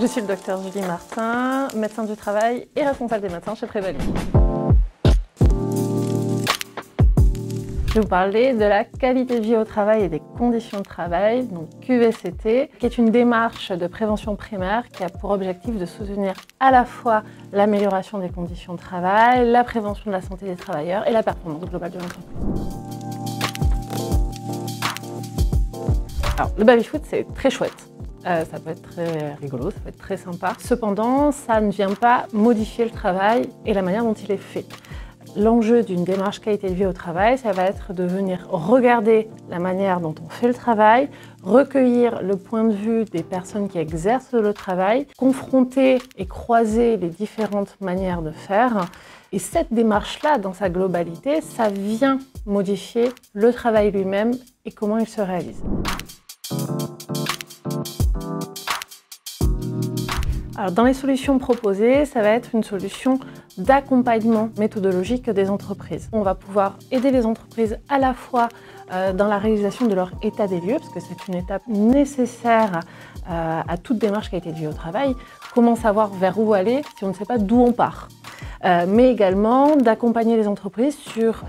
Je suis le docteur Julie Martin, médecin du travail et responsable des médecins chez Prévalu. Je vais vous parler de la qualité de vie au travail et des conditions de travail, donc QVCT, qui est une démarche de prévention primaire qui a pour objectif de soutenir à la fois l'amélioration des conditions de travail, la prévention de la santé des travailleurs et la performance globale de l'entreprise. Alors, le baby-foot, c'est très chouette. Ça peut être très rigolo, ça peut être très sympa. Cependant, ça ne vient pas modifier le travail et la manière dont il est fait. L'enjeu d'une démarche qualité de vie au travail, ça va être de venir regarder la manière dont on fait le travail, recueillir le point de vue des personnes qui exercent le travail, confronter et croiser les différentes manières de faire. Et cette démarche-là, dans sa globalité, ça vient modifier le travail lui-même et comment il se réalise. Alors, dans les solutions proposées, ça va être une solution d'accompagnement méthodologique des entreprises. On va pouvoir aider les entreprises à la fois dans la réalisation de leur état des lieux, parce que c'est une étape nécessaire à toute démarche qualité de vie au travail. Comment savoir vers où aller si on ne sait pas d'où on part, mais également d'accompagner les entreprises sur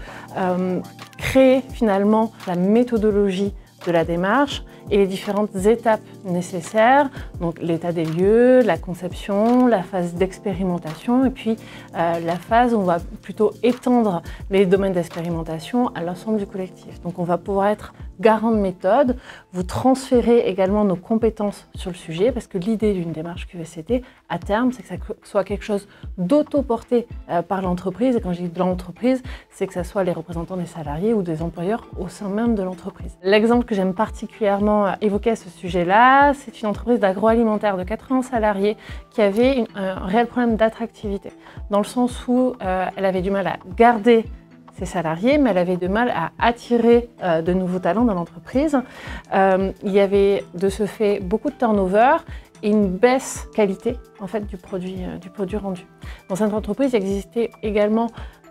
créer finalement la méthodologie de la démarche et les différentes étapes nécessaires, donc l'état des lieux, la conception, la phase d'expérimentation et puis la phase où on va plutôt étendre les domaines d'expérimentation à l'ensemble du collectif. Donc on va pouvoir être garant de méthode, vous transférer également nos compétences sur le sujet parce que l'idée d'une démarche QVCT à terme, c'est que ça soit quelque chose d'auto-porté par l'entreprise et quand je dis de l'entreprise, c'est que ça soit les représentants des salariés ou des employeurs au sein même de l'entreprise. L'exemple que j'aime particulièrement évoquer à ce sujet-là, c'est une entreprise d'agroalimentaire de 80 salariés qui avait un réel problème d'attractivité, dans le sens où elle avait du mal à garder ses salariés, mais elle avait du mal à attirer de nouveaux talents dans l'entreprise. Il y avait de ce fait beaucoup de turnover et une baisse qualité en fait, du produit rendu. Dans cette entreprise, il existait également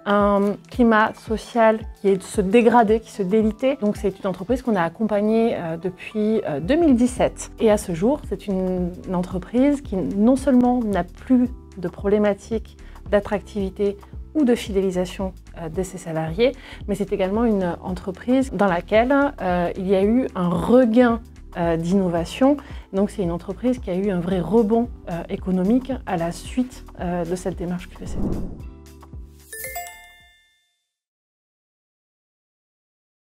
un climat social qui se dégradait, qui se délitait. Donc c'est une entreprise qu'on a accompagnée depuis 2017. Et à ce jour, c'est une entreprise qui non seulement n'a plus de problématiques d'attractivité ou de fidélisation de ses salariés, mais c'est également une entreprise dans laquelle il y a eu un regain d'innovation. Donc c'est une entreprise qui a eu un vrai rebond économique à la suite de cette démarche QVCT.